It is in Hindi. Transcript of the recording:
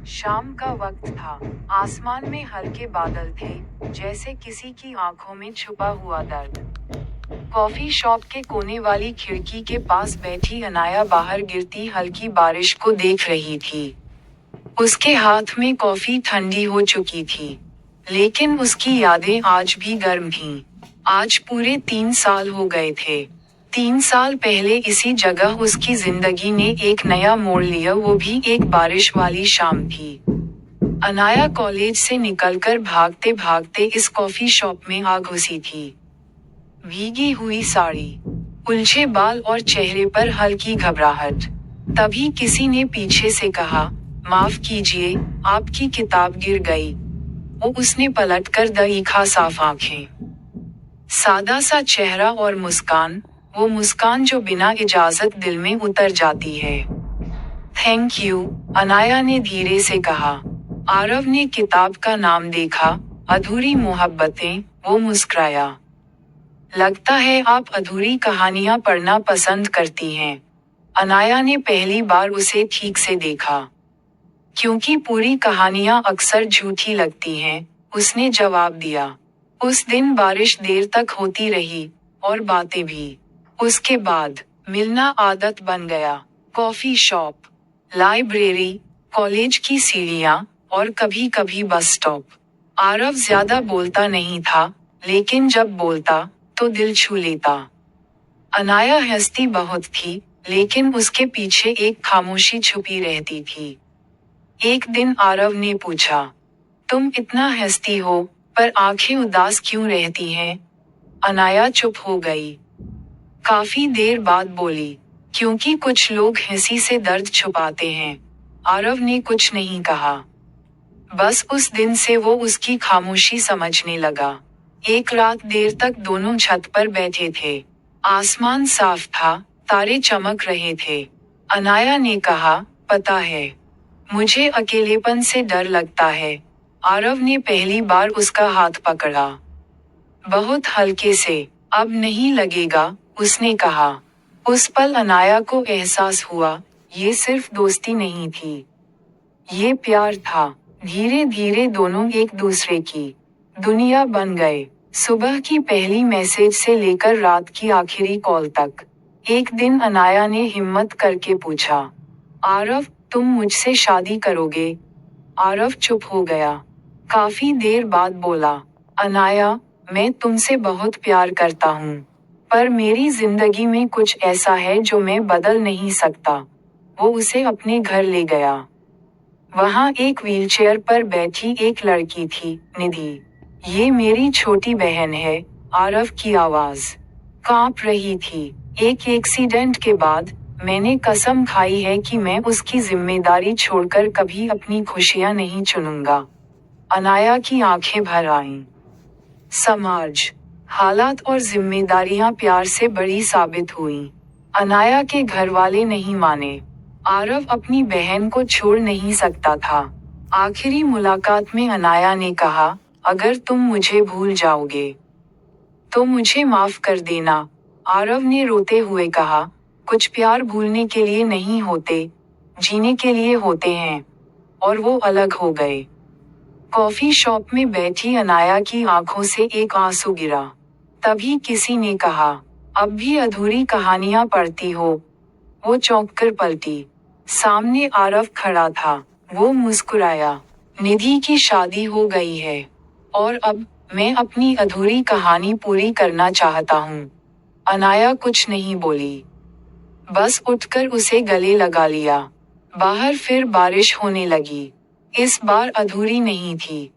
शाम का वक्त था। आसमान में हल्के बादल थे, जैसे किसी की आंखों में छुपा हुआ दर्द। कॉफी शॉप के कोने वाली खिड़की के पास बैठी अनाया बाहर गिरती हल्की बारिश को देख रही थी। उसके हाथ में कॉफी ठंडी हो चुकी थी, लेकिन उसकी यादें आज भी गर्म थीं। आज पूरे 3 साल हो गए थे। 3 साल पहले इसी जगह उसकी जिंदगी ने एक नया मोड़ लिया, वो भी एक बारिश वाली शाम थी। अनाया कॉलेज से निकलकर भागते भागते इस कॉफी शॉप में आ घुसी थी। भीगी हुई साड़ी, उलझे बाल और चेहरे पर हल्की घबराहट। तभी किसी ने पीछे से कहा, माफ कीजिए, आपकी किताब गिर गई। उसने पलटकर देखा, साफ आंखें, सादा सा चेहरा और मुस्कान, वो मुस्कान जो बिना इजाजत दिल में उतर जाती है। थैंक यू, अनाया ने धीरे से कहा। आरव ने किताब का नाम देखा, अधूरी मोहब्बतें। वो मुस्कुराया। लगता है आप अधूरी कहानियां पढ़ना पसंद करती हैं। अनाया ने पहली बार उसे ठीक से देखा। क्योंकि पूरी कहानियां अक्सर झूठी लगती हैं, उसने जवाब दिया। उस दिन बारिश देर तक होती रही, और बातें भी। उसके बाद मिलना आदत बन गया। कॉफी शॉप, लाइब्रेरी, कॉलेज की सीढ़ियां, और कभी कभी बस स्टॉप। आरव ज्यादा बोलता नहीं था, लेकिन जब बोलता तो दिल छू लेता। अनाया हंसती बहुत थी, लेकिन उसके पीछे एक खामोशी छुपी रहती थी। एक दिन आरव ने पूछा, तुम इतना हंसती हो, पर आंखें उदास क्यों रहती हैं? अनाया चुप हो गई। काफी देर बाद बोली, क्योंकि कुछ लोग हंसी से दर्द छुपाते हैं। आरव ने कुछ नहीं कहा। बस उस दिन से वो उसकी खामोशी समझने लगा। एक रात देर तक दोनों छत पर बैठे थे। आसमान साफ था, तारे चमक रहे थे। अनाया ने कहा, पता है, मुझे अकेलेपन से डर लगता है। आरव ने पहली बार उसका हाथ पकड़ा। बहुत हल्के से। अब नहीं लगेगा, उसने कहा। उस पल अनाया को एहसास हुआ, ये सिर्फ दोस्ती नहीं थी, ये प्यार था। धीरे धीरे दोनों एक दूसरे की दुनिया बन गए। सुबह की पहली मैसेज से लेकर रात की आखिरी कॉल तक। एक दिन अनाया ने हिम्मत करके पूछा, आरव, तुम मुझसे शादी करोगे? आरव चुप हो गया। काफी देर बाद बोला, अनाया, मैं तुमसे बहुत प्यार करता हूँ, पर मेरी जिंदगी में कुछ ऐसा है जो मैं बदल नहीं सकता। वो उसे अपने घर ले गया। वहाँ एक व्हीलचेयर पर बैठी एक लड़की थी, निधि। ये मेरी छोटी बहन है। आरव की आवाज कांप रही थी। एक एक्सीडेंट के बाद मैंने कसम खाई है कि मैं उसकी जिम्मेदारी छोड़कर कभी अपनी खुशियां नहीं चुनूंगा। अनाया की आंखें भर आईं। समाज, हालात और जिम्मेदारियां प्यार से बड़ी साबित हुईं। अनाया के घर वाले नहीं माने। आरव अपनी बहन को छोड़ नहीं सकता था। आखिरी मुलाकात में अनाया ने कहा, अगर तुम मुझे भूल जाओगे तो मुझे माफ कर देना। आरव ने रोते हुए कहा, कुछ प्यार भूलने के लिए नहीं होते, जीने के लिए होते हैं। और वो अलग हो गए। कॉफी शॉप में बैठी अनाया की आंखों से एक आंसू गिरा। तभी किसी ने कहा, अब भी अधूरी कहानियां पढ़ती हो? वो चौंक कर पलटी। सामने आरव खड़ा था। वो मुस्कुराया, निधि की शादी हो गई है, और अब मैं अपनी अधूरी कहानी पूरी करना चाहता हूँ। अनाया कुछ नहीं बोली, बस उठकर उसे गले लगा लिया। बाहर फिर बारिश होने लगी। इस बार अधूरी नहीं थी,